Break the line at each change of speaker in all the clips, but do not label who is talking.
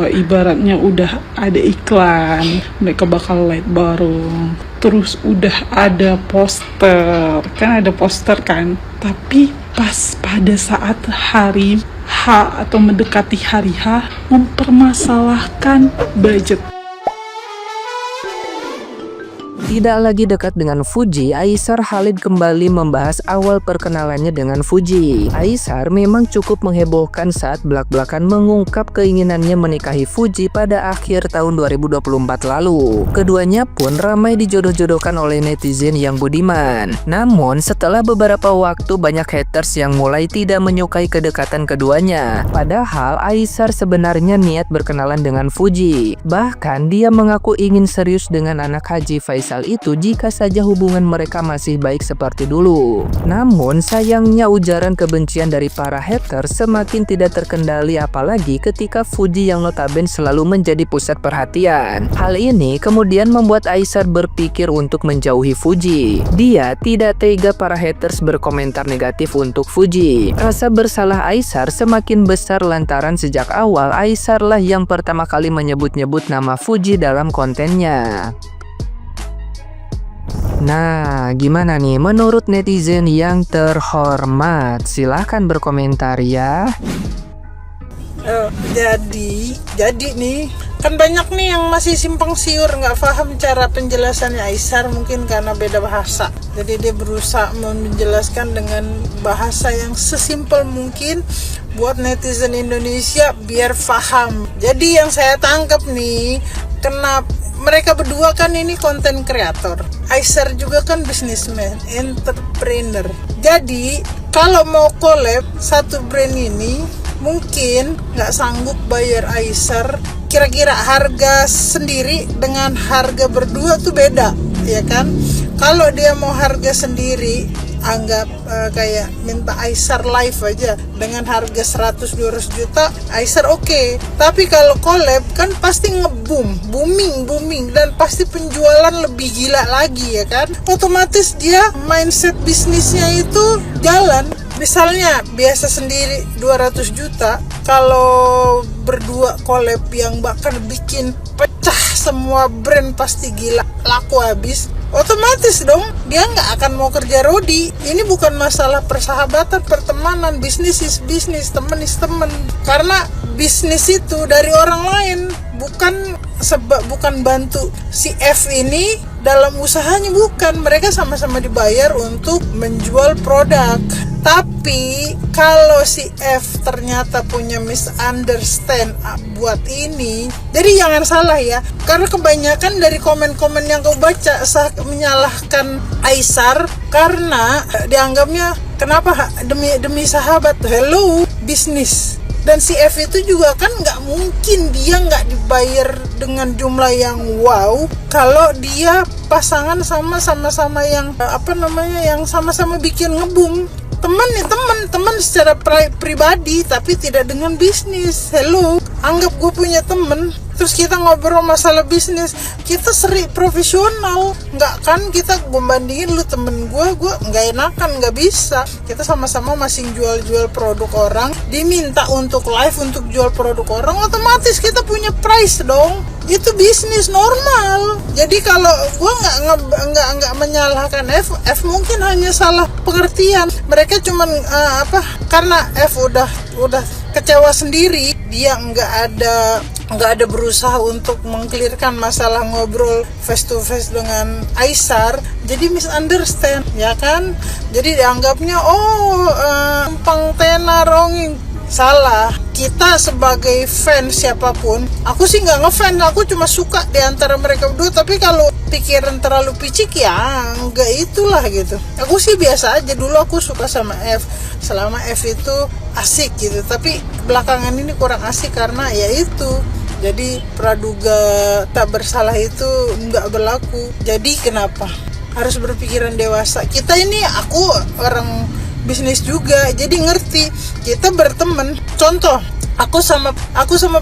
ibaratnya udah ada iklan, mereka bakal live bareng. Terus udah ada poster, kan ada poster kan. Tapi pas pada saat hari H atau mendekati hari H, mempermasalahkan budget.
Tidak lagi dekat dengan Fuji, Aishar Khalid kembali membahas awal perkenalannya dengan Fuji. Aishar memang cukup menghebohkan saat belak-belakan mengungkap keinginannya menikahi Fuji pada akhir tahun 2024 lalu. Keduanya pun ramai dijodoh-jodohkan oleh netizen yang budiman. Namun setelah beberapa waktu banyak haters yang mulai tidak menyukai kedekatan keduanya. Padahal Aishar sebenarnya niat berkenalan dengan Fuji. Bahkan dia mengaku ingin serius dengan anak Haji Faisal itu jika saja hubungan mereka masih baik seperti dulu. Namun sayangnya ujaran kebencian dari para haters semakin tidak terkendali, apalagi ketika Fuji yang notabene selalu menjadi pusat perhatian. Hal ini kemudian membuat Aishar berpikir untuk menjauhi Fuji. Dia tidak tega para haters berkomentar negatif untuk Fuji. Rasa bersalah Aishar semakin besar lantaran sejak awal Aishar lah yang pertama kali menyebut-nyebut nama Fuji dalam kontennya. Nah, gimana nih menurut netizen yang terhormat? Silahkan berkomentar ya.
Jadi nih, kan banyak nih yang masih simpang siur, nggak paham cara penjelasannya Aishar, mungkin karena beda bahasa. Jadi dia berusaha menjelaskan dengan bahasa yang sesimpel mungkin buat netizen Indonesia biar paham. Jadi yang saya tangkap nih, kenapa mereka berdua kan ini konten kreator, Aishar juga kan businessman, entrepreneur. Jadi kalau mau collab satu brand ini mungkin nggak sanggup bayar Aishar. Kira-kira harga sendiri dengan harga berdua tuh beda, ya kan? Kalau dia mau harga sendiri, anggap kayak minta Aishar live aja dengan harga 100-200 juta, Aishar oke. Tapi kalau collab kan pasti booming dan pasti penjualan lebih gila lagi, ya kan? Otomatis dia mindset bisnisnya itu jalan. Misalnya biasa sendiri 200 juta, kalau berdua collab yang bahkan bikin pecah semua brand pasti gila, laku habis. Otomatis dong dia nggak akan mau kerja rodi. Ini bukan masalah persahabatan, pertemanan, bisnis is bisnis, temen is temen. Karena bisnis itu dari orang lain, bukan bantu si F ini dalam usahanya, bukan. Mereka sama-sama dibayar untuk menjual produk. Tapi kalau si F ternyata punya misunderstand buat ini, jadi jangan salah ya, karena kebanyakan dari komen-komen yang kau baca menyalahkan Aishar karena dianggapnya kenapa demi sahabat. Hello, bisnis. Dan si F itu juga kan nggak mungkin dia nggak dibayar dengan jumlah yang wow kalau dia pasangan sama-sama yang yang sama-sama bikin ngebum. Teman secara pribadi tapi tidak dengan bisnis. Hello, anggap gue punya temen terus kita ngobrol masalah bisnis, kita seri profesional, nggak kan kita membandingin lu temen gue nggak enakan, nggak bisa. Kita sama-sama masih jual produk orang, diminta untuk live untuk jual produk orang, otomatis kita punya price dong. Itu bisnis normal. Jadi kalau gue nggak menyalahkan F mungkin hanya salah pengertian. Mereka cuman karena F udah kecewa sendiri, dia nggak ada berusaha untuk mengklirkan masalah ngobrol face to face dengan Aishar, jadi misunderstand, ya kan? Jadi dianggapnya numpang tenar ronging. Salah. Kita sebagai fans siapapun, aku sih nggak ngefans, aku cuma suka di antara mereka berdua. Tapi kalau pikiran terlalu picik ya nggak itulah gitu. Aku sih biasa aja, dulu aku suka sama F selama F itu asik gitu, tapi belakangan ini kurang asik karena ya itu. Jadi praduga tak bersalah itu nggak berlaku. Jadi kenapa harus berpikiran dewasa? Kita ini, aku orang bisnis juga, jadi ngerti. Kita berteman, contoh aku sama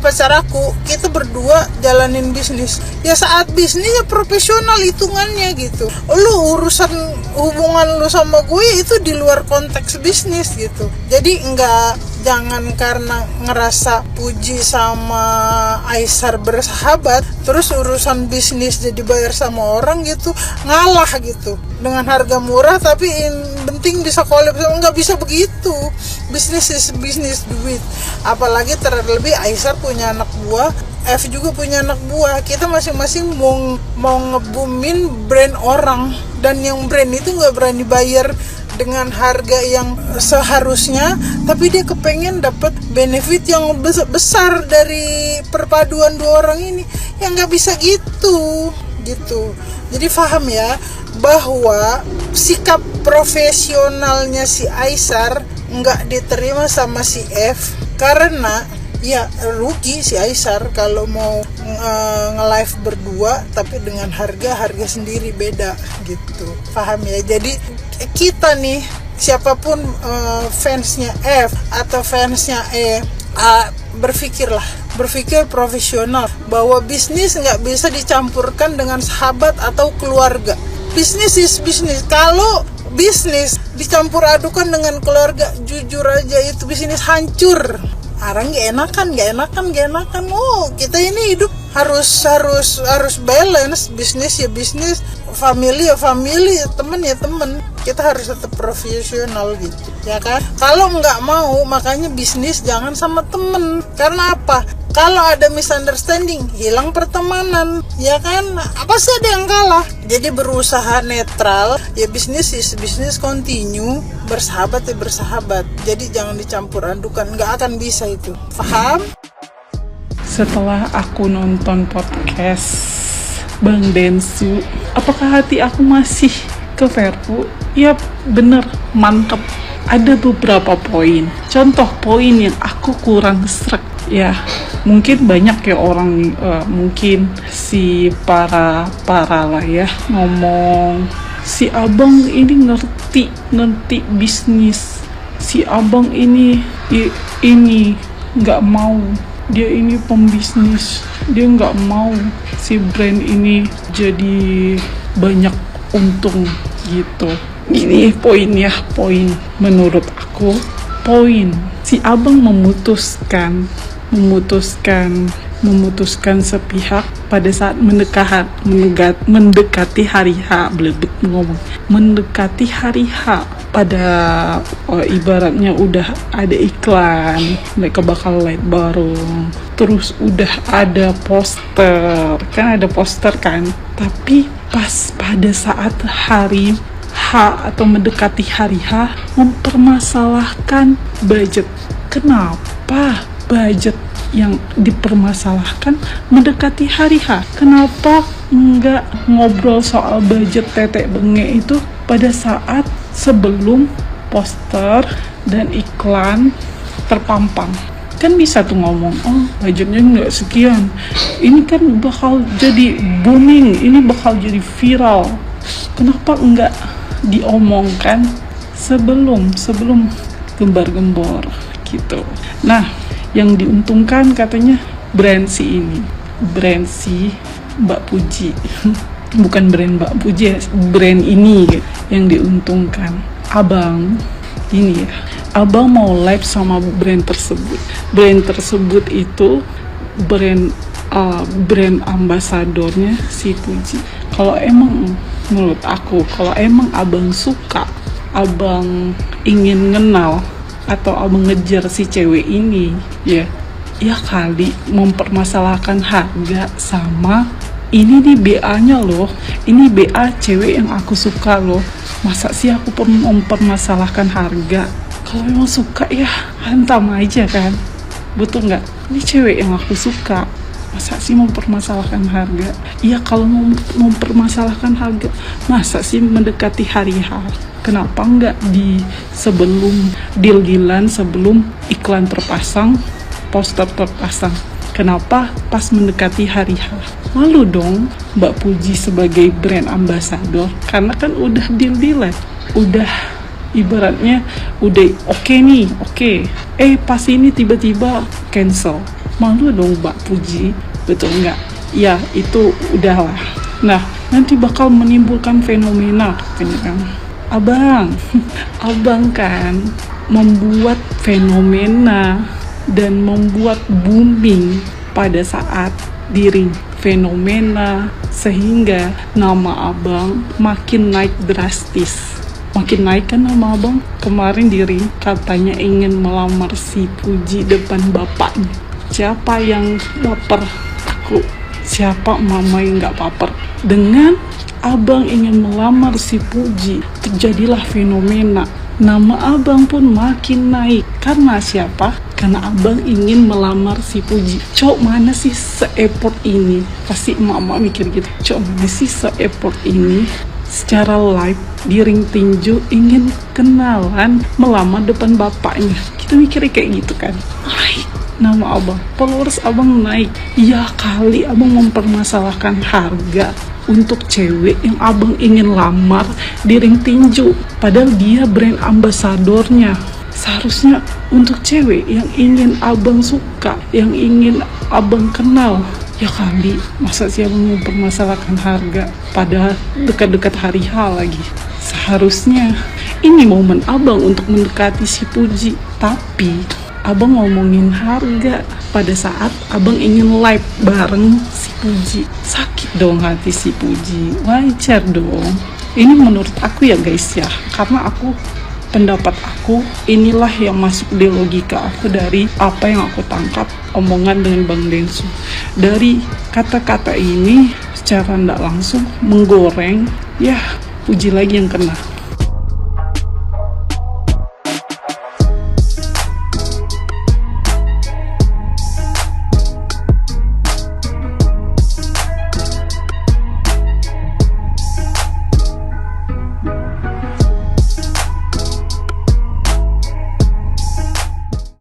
pacar aku, kita berdua jalanin bisnis. Ya saat bisnis ya profesional hitungannya gitu. Lu urusan hubungan lu sama gue itu di luar konteks bisnis gitu. Jadi jangan karena ngerasa Fuji sama Aisar bersahabat, terus urusan bisnis jadi bayar sama orang gitu, ngalah gitu dengan harga murah, tapi penting bisa collab. Nggak bisa begitu. Bisnis is bisnis, duit. Apalagi terlebih Aisar punya anak buah, F juga punya anak buah. Kita masing-masing mau ngebumin brand orang, dan yang brand itu nggak berani bayar dengan harga yang seharusnya, tapi dia kepengen dapat benefit yang besar dari perpaduan dua orang ini. Ya nggak bisa gitu. Jadi paham ya, bahwa sikap profesionalnya si Aisar nggak diterima sama si F, karena ya rugi si Aisar kalau mau nge-live berdua tapi dengan harga sendiri beda gitu. Paham ya? Jadi kita nih, siapapun fansnya F atau fansnya E, berpikir profesional, bahwa bisnis nggak bisa dicampurkan dengan sahabat atau keluarga. Bisnis is bisnis. Kalau bisnis dicampur adukan dengan keluarga, jujur aja itu bisnis hancur. Orang gak enakan. Oh, kita ini hidup harus balance. Bisnis ya bisnis, family ya family, temen ya temen. Kita harus tetap profesional gitu, ya kan? Kalau nggak mau, makanya bisnis jangan sama temen. Karena apa? Kalau ada misunderstanding, hilang pertemanan, ya kan? Apa sih ada yang kalah? Jadi berusaha netral, ya bisnis is bisnis, continue, bersahabat ya bersahabat. Jadi jangan dicampur adukan, nggak akan bisa itu. Paham?
Setelah aku nonton podcast Bang Densu, apakah hati aku masih ke Verpu? Ya bener, mantep. Ada beberapa poin. Contoh poin yang aku kurang srek. Ya mungkin banyak ya orang, mungkin si para lah ya ngomong, si abang ini ngerti bisnis, si abang ini nggak mau, dia ini pembisnis, dia nggak mau si brand ini jadi banyak untung gitu. Ini poin menurut aku, poin si abang memutuskan sepihak pada saat mendekati hari H, mendekati hari H, pada ibaratnya udah ada iklan, mereka bakal live bareng, terus udah ada poster kan, tapi pas pada saat hari H atau mendekati hari H mempermasalahkan budget. Kenapa budget yang dipermasalahkan mendekati hari H? Kenapa enggak ngobrol soal budget tetek bengek itu pada saat sebelum poster dan iklan terpampang? Kan bisa tuh ngomong, oh budgetnya nggak sekian, ini kan bakal jadi booming, ini bakal jadi viral. Kenapa enggak diomongkan sebelum gembar-gembor gitu? Nah, yang diuntungkan katanya brand si Mbak Puji bukan brand Mbak Puji, brand ini yang diuntungkan. Abang ini ya, abang mau live sama brand tersebut itu brand ambasadornya si Puji. Kalau emang menurut aku, kalau emang abang suka, abang ingin kenal atau abang ngejar si cewek ini, ya kali mempermasalahkan harga sama ini nih BA-nya loh, ini BA cewek yang aku suka loh, masa sih aku mempermasalahkan harga? Kalau memang suka ya hantam aja kan, betul nggak? Ini cewek yang aku suka, masa sih mempermasalahkan harga? Iya, kalau mempermasalahkan harga, masa sih mendekati hari H? Kenapa nggak di sebelum deal-dealan, sebelum iklan terpasang, poster terpasang? Kenapa pas mendekati hari H? Malu dong Mbak Puji sebagai brand ambassador, karena kan udah deal-dealan, udah ibaratnya udah oke. Pas ini tiba-tiba cancel. Malu dong Mbak Puji, betul nggak? Ya itu udahlah. Nah, nanti bakal menimbulkan fenomena katanya kan. Abang kan membuat fenomena dan membuat booming pada saat di ring, fenomena sehingga nama abang makin naik drastis. Makin naik kan nama abang. Kemarin di ring katanya ingin melamar si Puji depan bapaknya. Siapa yang baper? Aku. Siapa mama yang gak baper? Dengan abang ingin melamar si Puji, terjadilah fenomena. Nama abang pun makin naik. Karena siapa? Karena abang ingin melamar si Puji. Cok, mana sih se-effort ini? Pasti mama mikir gitu. Cok, mana sih se-effort ini? Secara live di ring tinju ingin kenalan, melamar depan bapaknya. Kita mikirnya kayak gitu kan. Naik nama abang, followers abang naik. Ya kali abang mempermasalahkan harga untuk cewek yang abang ingin lamar di ring tinju. Padahal dia brand ambasadornya. Seharusnya untuk cewek yang ingin abang suka, yang ingin abang kenal, ya kali, masa sih abang mempermasalahkan harga pada dekat-dekat hari H lagi. Seharusnya ini momen abang untuk mendekati si Puji. Tapi abang ngomongin harga pada saat abang ingin live bareng si Puji. Sakit dong hati si Puji. Wajar dong. Ini menurut aku ya guys ya, karena pendapat aku, inilah yang masuk di logika aku dari apa yang aku tangkap omongan dengan Bang Densu. Dari kata-kata ini secara tidak langsung menggoreng, ya Puji lagi yang kena.